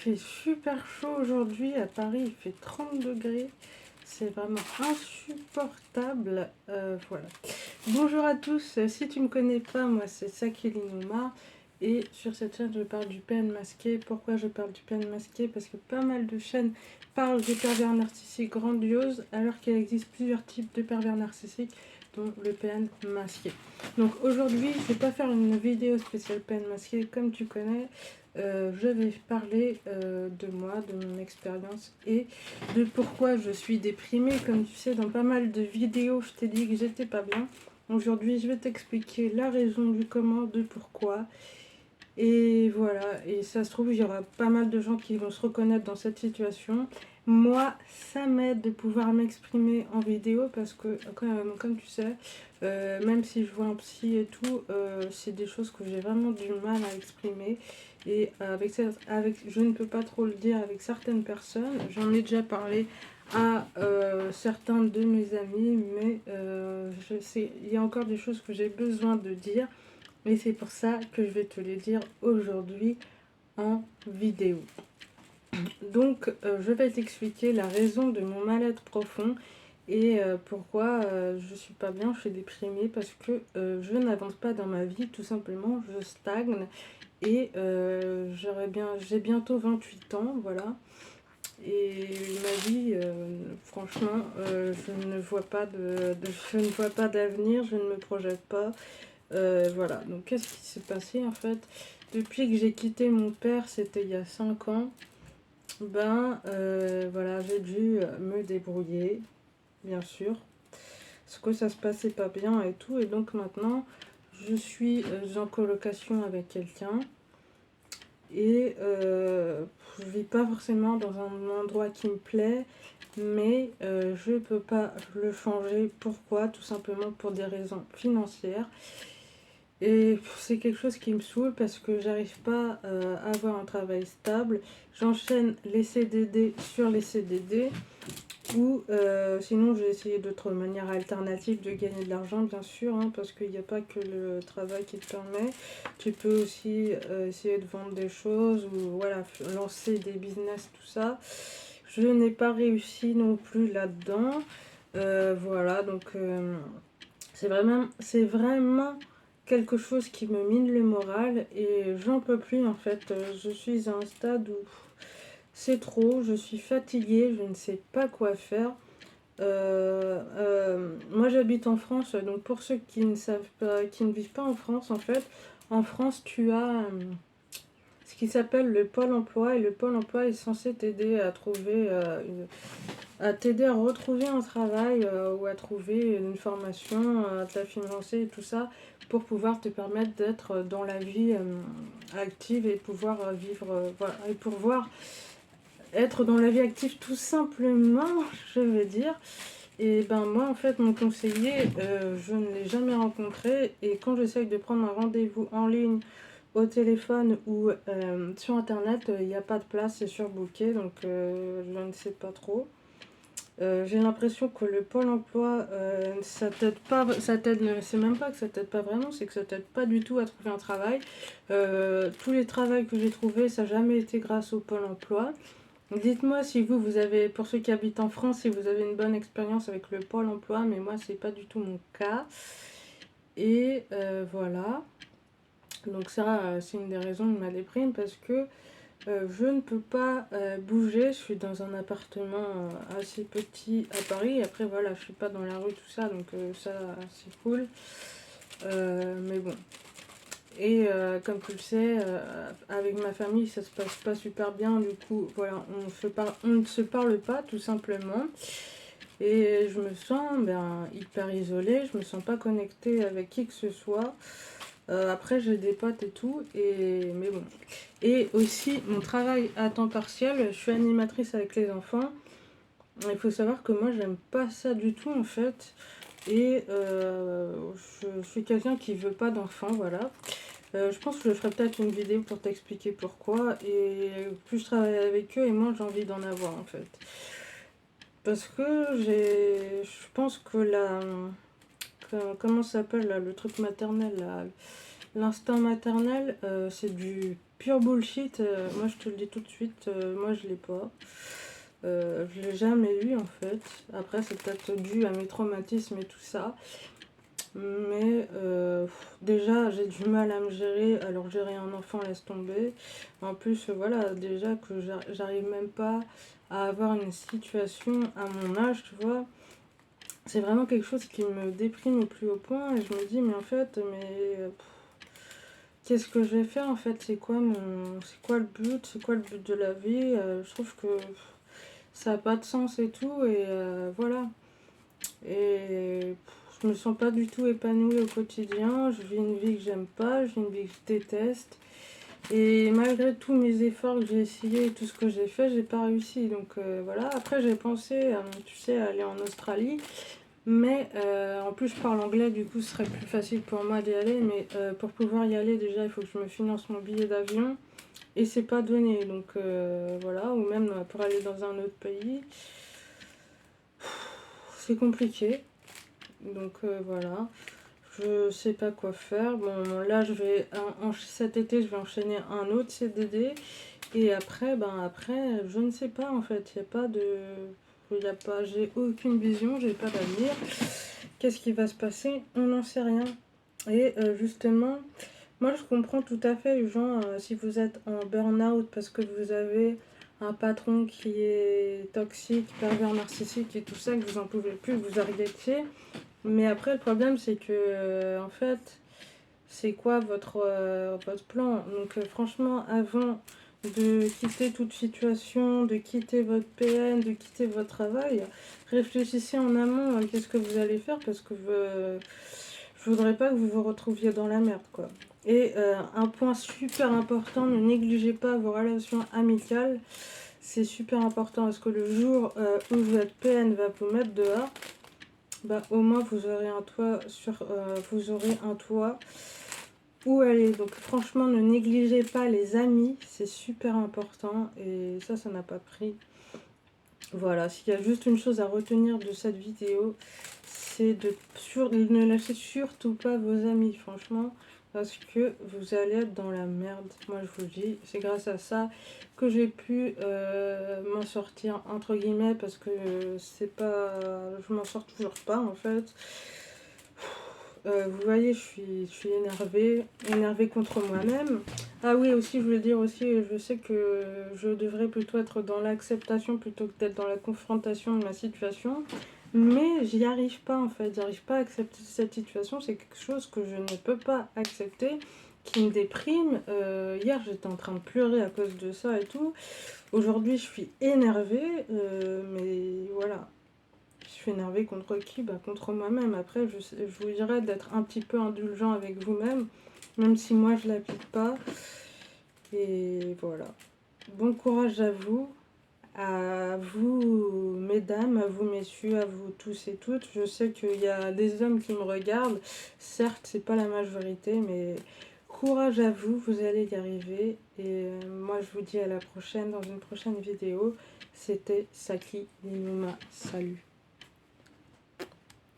fait super chaud aujourd'hui à Paris, il fait 30 degrés. C'est vraiment insupportable. Voilà. Bonjour à tous, si tu me connais pas, moi c'est Sakili Nouma. Et sur cette chaîne, je parle du PN masqué. Pourquoi je parle du PN masqué? Parce que pas mal de chaînes parlent des pervers narcissiques grandioses, alors qu'il existe plusieurs types de pervers narcissiques, dont le PN masqué. Donc aujourd'hui, je vais pas faire une vidéo spéciale PN masqué, comme tu connais. Je vais parler de moi, de mon expérience et de pourquoi je suis déprimée. Comme tu sais, dans pas mal de vidéos, je t'ai dit que j'étais pas bien. Aujourd'hui, je vais t'expliquer la raison du comment, de pourquoi. Et voilà, et ça se trouve, il y aura pas mal de gens qui vont se reconnaître dans cette situation. Moi, ça m'aide de pouvoir m'exprimer en vidéo parce que, comme tu sais, même si je vois un psy et tout, c'est des choses que j'ai vraiment du mal à exprimer. Et je ne peux pas trop le dire avec certaines personnes. J'en ai déjà parlé à certains de mes amis, mais je sais, il y a encore des choses que j'ai besoin de dire. Et c'est pour ça que je vais te les dire aujourd'hui en vidéo. Donc, je vais t'expliquer la raison de mon mal-être profond et pourquoi je suis pas bien, je suis déprimée parce que je n'avance pas dans ma vie, tout simplement, je stagne et j'ai bientôt 28 ans, voilà. Et ma vie, franchement, je ne vois pas je ne vois pas d'avenir, je ne me projette pas. Voilà, donc qu'est-ce qui s'est passé en fait? Depuis que j'ai quitté mon père, c'était il y a 5 ans, voilà, j'ai dû me débrouiller, bien sûr, parce que ça se passait pas bien et tout, et donc maintenant, je suis en colocation avec quelqu'un, et je vis pas forcément dans un endroit qui me plaît, mais je peux pas le changer. Pourquoi? Tout simplement pour des raisons financières. Et c'est quelque chose qui me saoule parce que j'arrive pas à avoir un travail stable. J'enchaîne les CDD sur les CDD ou sinon je vais essayer d'autres manières alternatives de gagner de l'argent, bien sûr, hein, parce qu'il n'y a pas que le travail qui te permet. Tu peux aussi essayer de vendre des choses ou voilà, lancer des business, tout ça. Je n'ai pas réussi non plus là-dedans. Voilà, donc c'est vraiment quelque chose qui me mine le moral et j'en peux plus en fait. Je suis à un stade où c'est trop, je suis fatiguée, je ne sais pas quoi faire. Moi j'habite en France, donc pour ceux qui ne savent pas, qui ne vivent pas en France, en fait, en France tu as ce qui s'appelle le Pôle emploi, et le Pôle emploi est censé t'aider à trouver à t'aider à retrouver un travail ou à trouver une formation, à te la financer et tout ça pour pouvoir te permettre d'être dans la vie active et pouvoir vivre, voilà, et pouvoir être dans la vie active tout simplement, je veux dire. Et ben moi en fait mon conseiller, je ne l'ai jamais rencontré, et quand j'essaye de prendre un rendez-vous en ligne au téléphone ou sur internet, il n'y a pas de place, c'est surbooké, donc je ne sais pas trop. J'ai l'impression que le Pôle emploi, ça t'aide pas, ça t'aide, c'est même pas que ça t'aide pas vraiment, c'est que ça t'aide pas du tout à trouver un travail. Tous les travails que j'ai trouvés, ça n'a jamais été grâce au Pôle emploi. Dites-moi si vous avez, pour ceux qui habitent en France, si vous avez une bonne expérience avec le Pôle emploi, mais moi, c'est pas du tout mon cas. Et voilà. Donc ça, c'est une des raisons de ma déprime, parce que je ne peux pas bouger. Je suis dans un appartement assez petit à Paris. Après, voilà, je suis pas dans la rue, tout ça, donc ça, c'est cool. Mais bon. Et comme tu le sais, avec ma famille, ça se passe pas super bien. Du coup, voilà, on ne se parle pas, tout simplement. Et je me sens hyper isolée. Je me sens pas connectée avec qui que ce soit. Après, j'ai des potes et tout, mais bon. Et aussi, mon travail à temps partiel, je suis animatrice avec les enfants. Il faut savoir que moi, j'aime pas ça du tout, en fait. Et je suis quelqu'un qui veut pas d'enfants, voilà. Je pense que je ferai peut-être une vidéo pour t'expliquer pourquoi. Et plus je travaille avec eux, et moins j'ai envie d'en avoir, en fait. Parce que je pense que comment ça s'appelle là, le truc maternel là, l'instinct maternel, c'est du pure bullshit. Moi, je te le dis tout de suite, moi, je l'ai pas. Je l'ai jamais eu, en fait. Après, c'est peut-être dû à mes traumatismes et tout ça. Mais déjà, j'ai du mal à me gérer. Alors, gérer un enfant, laisse tomber. En plus, voilà, déjà que j'arrive même pas à avoir une situation à mon âge, tu vois. C'est vraiment quelque chose qui me déprime au plus haut point. Et je me dis, mais en fait, qu'est-ce que je vais faire en fait? C'est quoi le but? C'est quoi le but de la vie? Je trouve que ça n'a pas de sens et tout. Et voilà. Et je me sens pas du tout épanouie au quotidien. Je vis une vie que j'aime pas. Je vis une vie que je déteste. Et malgré tous mes efforts que j'ai essayé et tout ce que j'ai fait, j'ai pas réussi. Donc voilà. Après, j'ai pensé, tu sais, à aller en Australie. Mais en plus, je parle anglais, du coup, ce serait plus facile pour moi d'y aller. Mais pour pouvoir y aller, déjà, il faut que je me finance mon billet d'avion. Et c'est pas donné. Donc voilà. Ou même pour aller dans un autre pays. C'est compliqué. Donc voilà. Je sais pas quoi faire. Bon, là, cet été, je vais enchaîner un autre CDD. Et après, je ne sais pas en fait. Il n'y a pas de. Il y a pas, j'ai aucune vision, j'ai pas d'avenir. Qu'est-ce qui va se passer? On n'en sait rien. Et justement, moi je comprends tout à fait les gens, si vous êtes en burn-out parce que vous avez un patron qui est toxique, pervers narcissique et tout ça, que vous en pouvez plus, vous arrêtiez. Mais après, le problème, c'est que, en fait, c'est quoi votre plan? Donc, franchement, avant de quitter toute situation, de quitter votre PN, de quitter votre travail, réfléchissez en amont à qu'est-ce que vous allez faire parce que je voudrais pas que vous vous retrouviez dans la merde, quoi. Et un point super important, ne négligez pas vos relations amicales. C'est super important parce que le jour où votre PN va vous mettre dehors, bah, au moins vous aurez un toit vous aurez un toit où aller. Donc franchement, ne négligez pas les amis, c'est super important et ça n'a pas pris. Voilà, s'il y a juste une chose à retenir de cette vidéo, c'est ne lâchez surtout pas vos amis, franchement, parce que vous allez être dans la merde. Moi, je vous le dis, c'est grâce à ça que j'ai pu m'en sortir, entre guillemets, parce que c'est pas... Je m'en sors toujours pas, en fait. Vous voyez, je suis énervée contre moi-même. Ah oui, aussi, je voulais dire aussi, je sais que je devrais plutôt être dans l'acceptation plutôt que d'être dans la confrontation de ma situation. Mais j'y arrive pas en fait, j'arrive pas à accepter cette situation, c'est quelque chose que je ne peux pas accepter, qui me déprime. Hier, j'étais en train de pleurer à cause de ça et tout. Aujourd'hui, je suis énervée, mais voilà. Je suis énervée contre qui? Bah, contre moi-même. Après, je vous dirais d'être un petit peu indulgent avec vous-même, même si moi je l'applique pas. Et voilà. Bon courage à vous mesdames, à vous messieurs, à vous tous et toutes. Je sais qu'il y a des hommes qui me regardent. Certes, c'est pas la majorité, mais courage à vous, vous allez y arriver. Et moi, je vous dis à la prochaine dans une prochaine vidéo. C'était Saki Linuma. Salut.